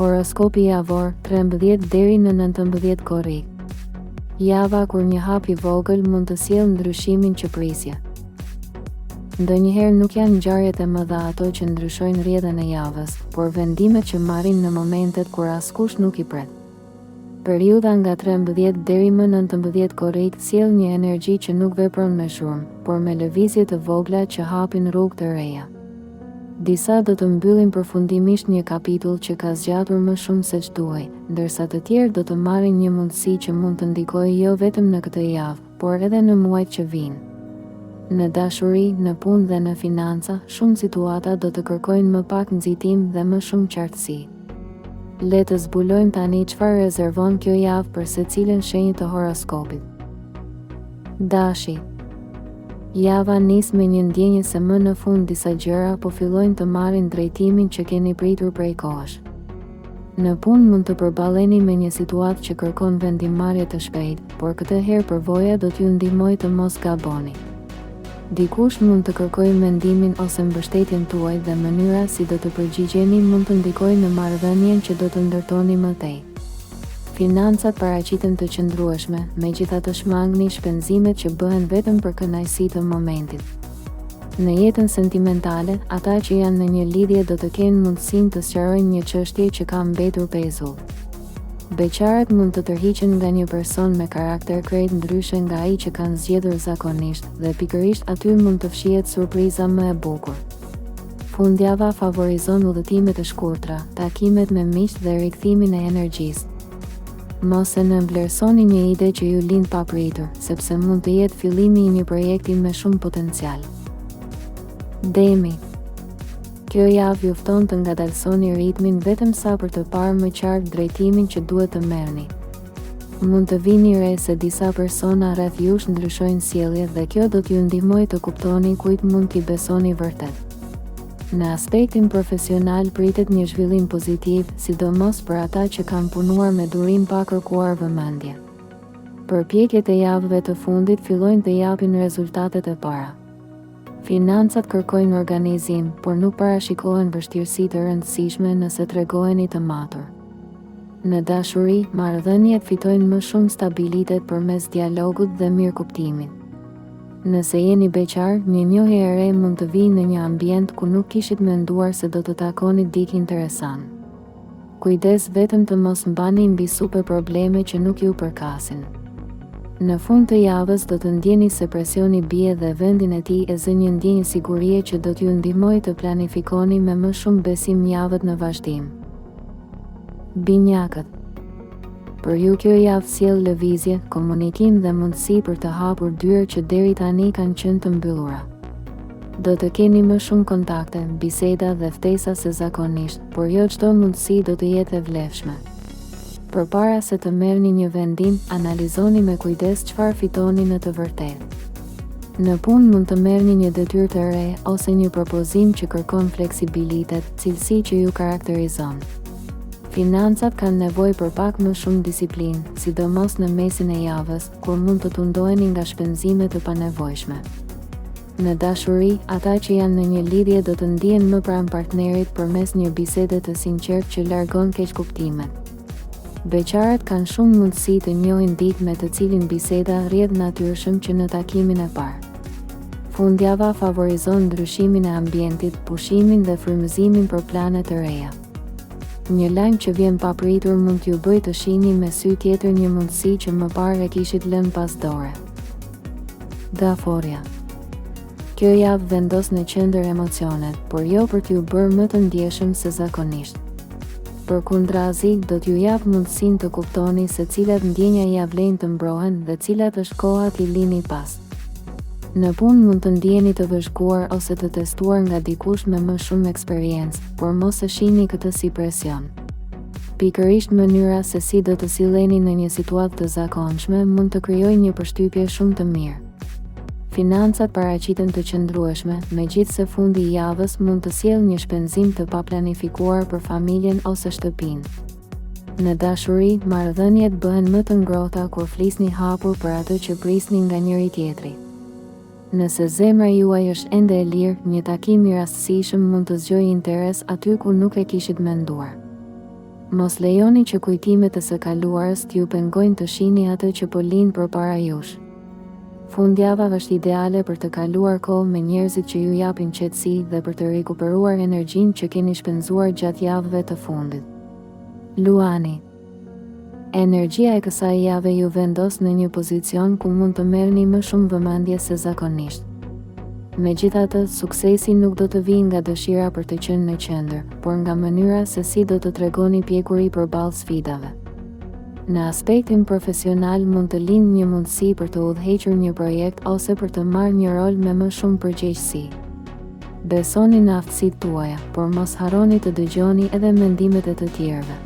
Horoskopi javor 13 deri në 19 korrik. Java kur një hap I vogël mund të sjellë ndryshimin që prisje. Ndonjëherë nuk janë ngjarjet e mëdha ato që ndryshojnë rrjedhën e javës, por vendimet që marrin në momentet kur askush nuk I pret. Periudha nga 13 deri më 19 korrik sjell një energji që nuk vepron me shurm, por me lëvizje të vogla që hapin rrugë të reja. Disa do të mbyllin përfundimisht një kapitull që ka zgjatur më shumë se ç'duhej, ndërsa të tjerë do të marrin një mundësi që mund të ndikojë jo vetëm në këtë javë, por edhe në muajt që vijnë. Në dashuri, në punë dhe në financa, shumë situata do të kërkojnë më pak nxitim dhe më shumë qartësi. Le të zbulojmë tani çfarë rezervon kjo javë për secilën shenjë të horoskopit. Dashi. Java nis me një ndjenjë se më në fund disa gjëra po fillojnë të marrin drejtimin që keni pritur prej kohësh. Në punë mund të përballeni me një situatë që kërkon vendimarrje të shpejtë, por këtë herë përvoja do t'ju ndihmojë të mos gaboni. Dikush mund të kërkojë mendimin ose mbështetjen tuaj dhe mënyra si do të përgjigjeni mund të ndikojë në marrëdhënien që do të ndërtoni më tej. Financat paraqiten të qëndrueshme, megjithatë shmangni shpenzimet që bëhen vetëm për kënaqësi të momentit. Në jetën sentimentale, ata që janë në një lidhje do të kenë mundësinë të sqarojnë një çështje që ka mbetur pezull. Beqarët mund të tërhiqen nga një person me karakter krejt ndryshe nga ai që kanë zgjedhur zakonisht, dhe pikërisht aty mund të fshihet surpriza më e bukur. Fundjava favorizon udhëtimet e shkurtra, takimet me miq dhe rikthimin e energjisë. Mos e nënvlerësoni një ide që ju lind papritur, sepse mund të jetë fillimi I një projekti me shumë potencial. Demi. Kjo javë ju fton të ngadalsoni ritmin vetëm sa për të parë më qartë drejtimin që duhet të merrni. Mund të vini re se disa persona rreth jush ndryshojnë sjellje dhe kjo do t'ju ndihmojë të kuptoni kujt mund t'i besoni vërtet. Në aspektin profesional pritet një zhvillim pozitiv, sidomos për ata që kanë punuar me durim pa kërkuar vëmendje. Përpjekjet e javëve të fundit fillojnë të japin rezultatet e para. Financat kërkojnë organizim, por nuk parashikohen vështirësi të rëndësishme nëse tregoheni të matur. Në dashuri, marrëdhëniet fitojnë më shumë stabilitet përmes dialogut dhe mirëkuptimit. Nëse jeni beqar, një njohje e re mund të vijë në një ambient ku nuk kishit menduar se do të takoni dikë interesant. Kujdes vetëm të mos mbani mbi supe probleme që nuk ju përkasin. Në fund të javës do të ndjeni se presioni bie dhe vendin e tij e zë një ndjenjë sigurie që do t'ju ndihmojë të planifikoni me më shumë besim javët në vazhdim. Binjakët. Për ju kjo javë sjell lëvizje, komunikim dhe mundësi për të hapur dyert që deri tani kanë qenë të mbyllura. Do të keni më shumë kontakte, biseda dhe ftesa se zakonisht, por jo çdo mundësi do të jetë e vlefshme. Përpara se të merrni një vendim, analizoni me kujdes çfarë fitoni në të vërtetë. Në punë mund të merrni një detyrë të re ose një propozim që kërkon fleksibilitet, cilësi që ju karakterizon. Financat kanë nevojë për pak më shumë disiplinë, sidomos në mesin e javës, kur mund të tundoheni nga shpenzime të panevojshme. Në dashuri, ata që janë në një lidhje do të ndihen më pranë partnerit përmes një bisede të sinqertë që largon keqkuptimet. Beqarët kanë shumë mundësi të njohin dikë me të cilin biseda rrjedh natyrshëm që në takimin e parë. Fundjava favorizon ndryshimin e ambientit, pushimin dhe frymëzimin për plane të reja. Një lajm që vjen papritur mund t'ju bëjë të shihni me sy tjetër një mundësi që më parë e kishit lënë pas dore. Gaforja. Kjo javë vendos në qendër emocionet, por jo për t'ju bërë më të ndjeshëm se zakonisht. Përkundrazi, do t'ju jap mundësinë të kuptoni se cilat ndjenja ja vlen të mbrohen dhe cilat është koha t'i lini pas. Në punë mund të ndjeni të vëzhguar ose të testuar nga dikush me më shumë eksperiencë, por mos e shihni këtë si presion. Pikërisht mënyra se si do të silleni në një situatë të zakonshme mund të krijojë një përshtypje shumë të mirë. Financat paraqiten të qëndrueshme, megjithse fundi I javës mund të sjellë një shpenzim të paplanifikuar për familjen ose shtëpinë. Në dashuri, marrëdhëniet bëhen më të ngrohta kur flisni hapur për atë që prisni nga njëri tjetri. Nëse zemra juaj është ende e lirë, një takim I rastësishëm mund të zgjojë interes aty ku nuk e kishit menduar. Mos lejoni që kujtimet e së kaluarës t'ju pengojnë të shihni atë që po lind përpara jush. Fundjava është ideale për të kaluar kohë me njerëzit që ju japin qetësi dhe për të rikuperuar energjinë që keni shpenzuar gjatë javëve të fundit. Luani. Energjia e kësaj jave ju vendos në një pozicion ku mund të merrni më shumë vëmendje se zakonisht. Megjithatë, suksesi nuk do të vijë nga dëshira për të qenë në qendër, por nga mënyra se si do të tregoni pjekuri përballë sfidave. Në aspektin profesional mund të lindë një mundësi për të udhëhequr një projekt ose për të marrë një rol me më shumë përgjegjësi. Besoni në aftësitë tuaja, por mos harroni të dëgjoni edhe mendimet e të tjerëve.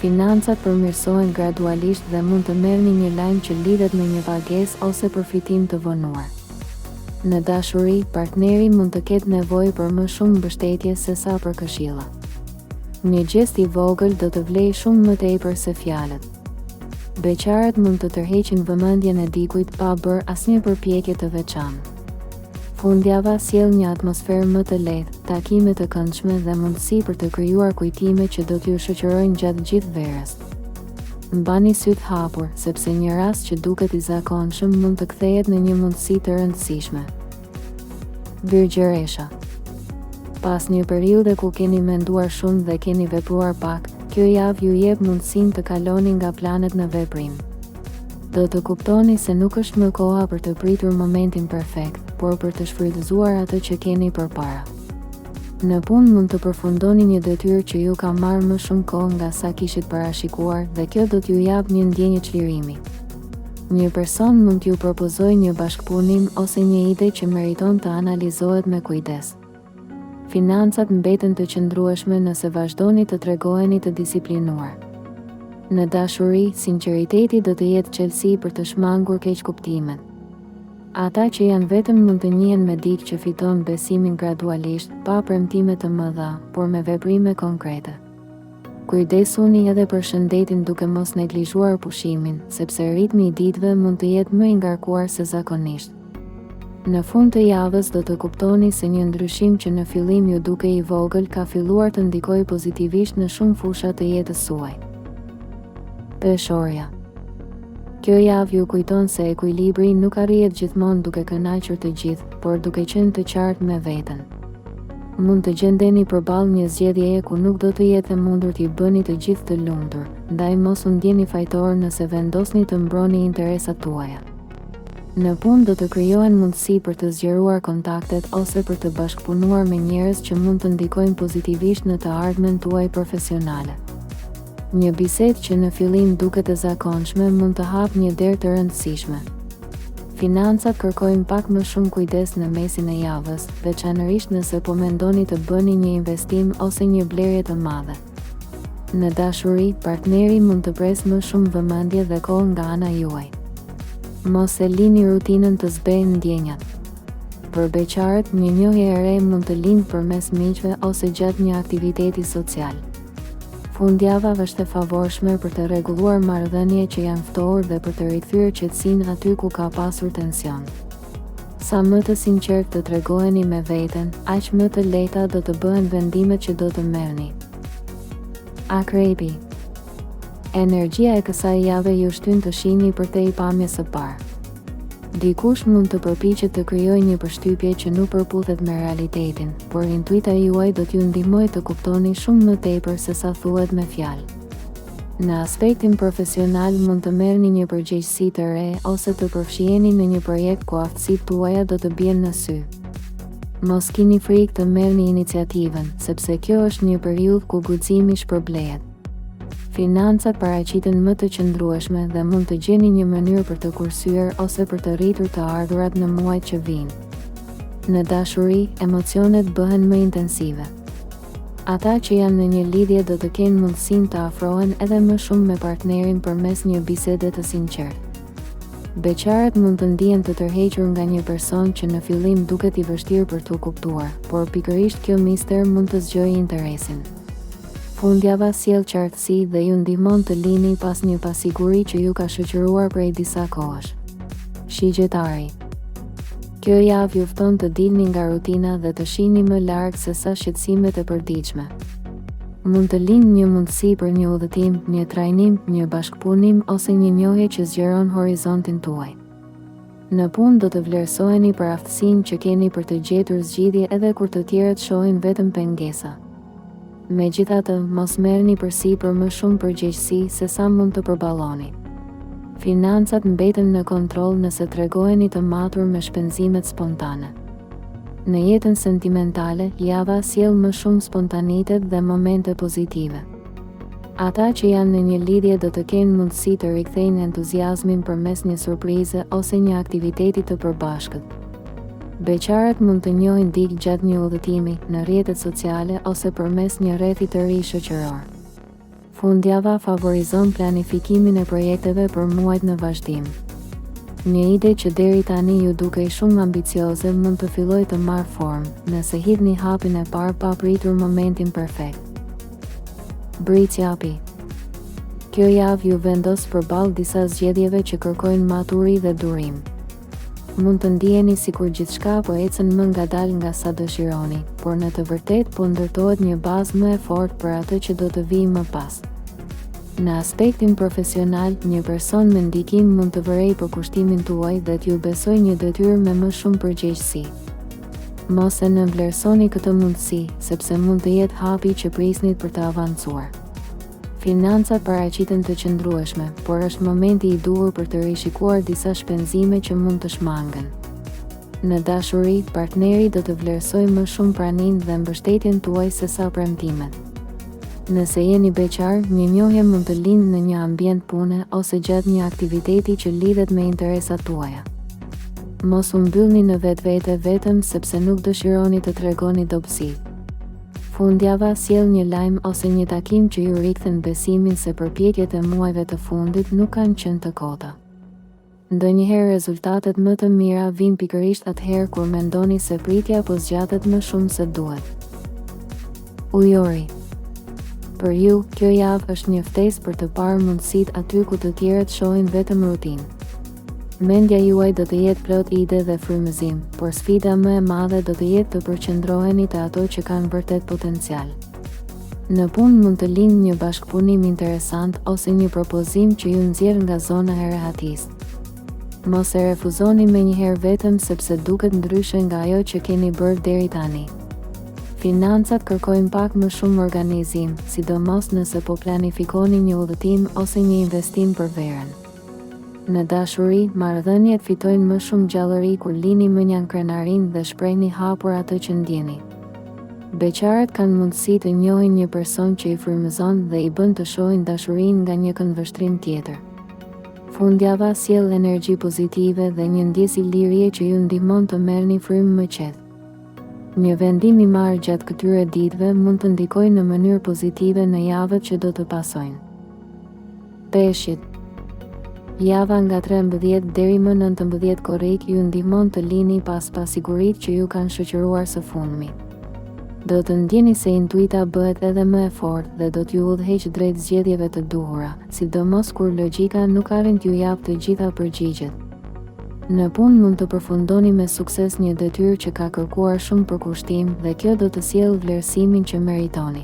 Financat përmirësohen gradualisht dhe mund të merrni një lajm që lidhet me një pagesë ose përfitim të vonuar. Në dashuri, partneri mund të ketë nevojë për më shumë mbështetje se sa për këshilla. Një gjest i vogël do të vlejë shumë më tepër se fjalët. Beqarët mund të tërheqin vëmendjen e dikujt pa bërë asnjë përpjekje të veçantë. Fundjava sjell një atmosferë më të lehtë, takime të këndshme dhe mundësi për të krijuar kujtime që do t'ju shoqërojnë gjatë gjithë verës. Mbani syt hapur, sepse një rast që duket i zakonshëm mund të kthehet në një mundësi të rëndësishme. Virgjëresha. Pas një periudhe ku keni menduar shumë dhe keni vepruar pak, kjo javë ju jep mundësinë të kaloni nga planet në veprim. Do të kuptoni se nuk është më koha për të pritur momentin perfekt, por për të shfrytëzuar atë që keni përpara. Në punë mund të përfundoni një detyrë që ju ka marrë më shumë kohë nga sa kishit parashikuar dhe kjo do t'ju jap një ndjenjë çlirimi. Një person mund t'ju propozojë një bashkëpunim ose një ide që meriton të analizohet me kujdes. Financat mbeten të qëndrueshme nëse vazhdoni të tregoheni të disiplinuar. Në dashuri, sinqeriteti do të jetë çelësi për të shmangur keqkuptimet. Ata që janë vetëm mund të njihen me dikë që fiton besimin gradualisht, pa premtime të mëdha, por me veprime konkrete. Kujdesuni edhe për shëndetin duke mos neglizhuar pushimin, sepse ritmi i ditëve mund të jetë më i ngarkuar se zakonisht. Në fund të javës do të kuptoni se një ndryshim që në fillim ju duke i vogël ka filluar të ndikojë pozitivisht në shumë fusha të jetës suaj. Peshorja. Kjo javë ju kujton se ekuilibri nuk arrihet gjithmonë duke kënaqur të gjithë, por duke qenë të qartë me veten. Mund të gjendeni përballë një zgjedhjeje ku nuk do të jetë e mundur t'i bëni të gjithë të lumtur, ndaj mos u ndjeni fajtor nëse vendosni të mbroni interesat tuaja. Në punë do të krijohen mundësi për të zgjeruar kontaktet ose për të bashkëpunuar me njerëz që mund të ndikojnë pozitivisht në të ardhmen tuaj profesionale. Një bisedë që në fillim duket e zakonshme mund të hapë një derë të rëndësishme. Financat kërkojnë pak më shumë kujdes në mesin e javës, veçanërisht nëse po mendoni të bëni një investim ose një blerje të madhe. Në dashuri, partneri mund të presë më shumë vëmendje dhe kohë nga ana juaj. Mos e lini rutinën të zbejnë ndjenjat. Për beqarët, një njohje e re mund të lindë përmes miqve ose gjatë një aktiviteti social. Fundjava është e favorshme për të rregulluar marrëdhënie që janë ftohur dhe për të rikthyer qetësinë aty ku ka pasur tension. Sa më të sinqert të tregoheni me veten, aq më të lehta do të bëhen vendimet që do të merrni. Akrepi. Energjia e kësaj jave ju shtyn të shihni përtej pamjes së parë. Dikush mund të përpiqet të krijojë një përshtypje që nuk përputhet me realitetin, por intuita juaj do t'ju ndihmojë të kuptoni shumë më tepër se sa thuhet me fjalë. Në aspektin profesional mund të merrni një përgjegjësi të re ose të përfshiheni në një projekt ku aftësitë tuaja do të bien në sy. Mos kini frikë të merrni iniciativën, sepse kjo është një periudhë ku guximi shpërblehet. Financat paraqiten më të qëndrueshme dhe mund të gjeni një mënyrë për të kursyer ose për të rritur të ardhurat në muajt që vijnë. Në dashuri, emocionet bëhen më intensive. Ata që janë në një lidhje do të kenë mundësinë të afrohen edhe më shumë me partnerin përmes një bisede të sinqertë. Beqarët mund të ndihen të tërhequr nga një person që në fillim duket i vështirë për t'u kuptuar, por pikërisht kjo mister mund të zgjojë interesin. Fundjava sjell qartësi dhe ju ndihmon të lini pas një pasiguri që ju ka shoqëruar prej disa kohësh. Shigjetari. Kjo javë ju fton të dilni nga rutina dhe të shihni më larg se sa shqetësimet e përditshme. Mund të lindë një mundësi për një udhëtim, një trajnim, një bashkëpunim ose një njohje që zgjeron horizontin tuaj. Në punë do të vlerësoheni për aftësinë që keni për të gjetur zgjidhje edhe kur të tjerët shohin vetëm pengesa. Megjithatë, mos merrni përsipër më shumë përgjegjësi se sa mund të përballoni. Financat mbeten në kontroll nëse tregoheni të matur me shpenzimet spontane. Në jetën sentimentale, java sjell më shumë spontanitet dhe momente pozitive. Ata që janë në një lidhje do të kenë mundësi të rikthejnë entuziazmin përmes një surprize ose një aktiviteti të përbashkët. Beqarët mund të njohin dikë gjatë një udhëtimi, në rrjetet sociale ose përmes një rrethi të ri shoqëror. Fundjava favorizon planifikimin e projekteve për muajt në vazhdim. Një ide që deri tani ju dukej shumë ambicioze mund të fillojë të marrë formë, nëse hidhni hapin e parë pa pritur momentin perfekt. Britsjapi. Kjo javë ju vendos përballë disa zgjedhjeve që kërkojnë maturi dhe durim. Mund të ndiheni sikur gjithçka po ecën më ngadalë nga sa dëshironi, por në të vërtetë po ndërtohet një bazë më e fortë për atë që do të vijë më pas. Në aspektin profesional, një person me ndikim mund të vërej për kushtimin tuaj dhe t'ju besoj një detyrë me më shumë përgjegjësi. Mos e nënvlerësoni këtë mundësi, sepse mund të jetë hapi që prisnit për të avancuar. Financat paraqiten të qëndrueshme, por është momenti i duhur për të rishikuar disa shpenzime që mund të shmangen. Në dashuri, partneri do të vlerësojë më shumë praninë dhe mbështetjen tuaj se sa premtimet. Nëse jeni beqar, një njohje mund të lindë në një ambient pune ose gjatë një aktiviteti që lidhet me interesat tuaja. Mos u mbyllni në vetvete vetëm sepse nuk dëshironi të tregoni dobësi. Fundjava sjell një lajm ose një takim që ju rikthen besimin se përpjekjet e muajve të fundit nuk kanë qenë të kota. Ndonjëherë rezultatet më të mira vijnë pikërisht atëherë kur mendoni se pritja po zgjatet më shumë se duhet. Ujori. Për ju, kjo javë është një ftesë për të parë mundësitë aty ku të tjerët shohin vetëm rutinë. Mendja juaj do të jetë plot ide dhe frymëzim, por sfida më e madhe do të jetë të përqendroheni te ato që kanë vërtet potencial. Në punë mund të lindë një bashkëpunim interesant ose një propozim që ju nxjerr nga zona e rehatisë. Mos e refuzoni menjëherë vetëm sepse duket ndryshe nga ajo që keni bërë deri tani. Financat kërkojnë pak më shumë organizim, sidomos nëse po planifikoni një udhëtim ose një investim për verën. Në dashuri, marrëdhëniet fitojnë më shumë gjallëri kur lini më një krenarin dhe shprehni hapur atë që ndjeni. Beqarët kanë mundësi të njohin një person që i frymëzon dhe i bën të shohin dashurinë nga një këndvështrim tjetër. Fundjava sjell energji pozitive dhe një ndjesë lirie që ju ndihmon të merrni frymë më qetë. Një vendim i marrë gjatë këtyre ditëve mund të ndikojë në mënyrë pozitive në javët që do të pasojnë. Peshqit. Java nga 13 deri më 19 korrik ju ndihmon të lini pas pasiguritë që ju kanë shoqëruar së fundmi. Do të ndjeni se intuita bëhet edhe më e fortë dhe do t'ju udhëheq drejt zgjedhjeve të duhura, sidomos kur logjika nuk arrin t'ju japë të gjitha përgjigjet. Në punë mund të përfundoni me sukses një detyrë që ka kërkuar shumë përkushtim dhe kjo do të sjellë vlerësimin që meritoni.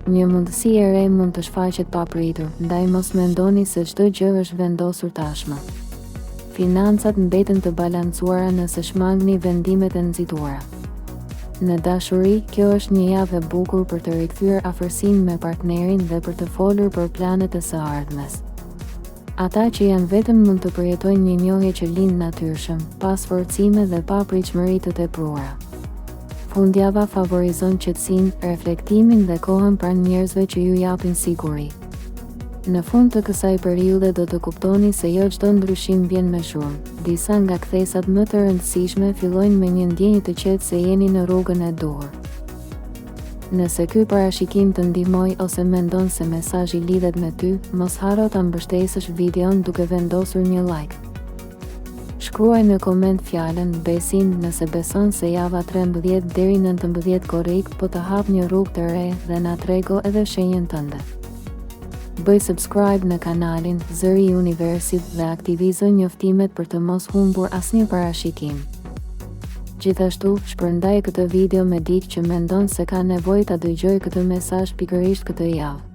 Një mundësi e re mund të shfaqet papritur, ndaj mos mendoni se çdo gjë është vendosur tashmë. Financat mbeten të balancuara nëse shmangni vendimet e nxituara. Në dashuri, kjo është një javë e bukur për të rikthyer afërsinë me partnerin dhe për të folur për planet e së ardhmes. Ata që janë vetëm mund të përjetojnë një njohje që lind natyrshëm, pas forcime dhe pa pritshmëri të tepruara. Fundjava favorizon qetësinë, reflektimin dhe kohën pranë njerëzve që ju japin siguri. Në fund të kësaj periudhe do të kuptoni se jo çdo ndryshim vjen me shurm. Disa nga kthesat më të rëndësishme fillojnë me një ndjenjë të qetë se jeni në rrugën e duhur. Nëse ky parashikim të ndihmoj ose mendon se mesazhi lidhet me ty, mos harro ta mbështesësh videon duke vendosur një like. Shkruaj në koment fjalën besim nëse beson se java 13 deri 19 korrik po të hap një rrugë të re dhe na trego edhe shenjën tënde. Bëj subscribe në kanalin Zëri i Universit dhe aktivizo njoftimet për të mos humbur asnjë parashikim. Gjithashtu, shpërndaj këtë video me dikë që mendon se ka nevojë ta dëgjojë këtë mesazh pikërisht këtë javë.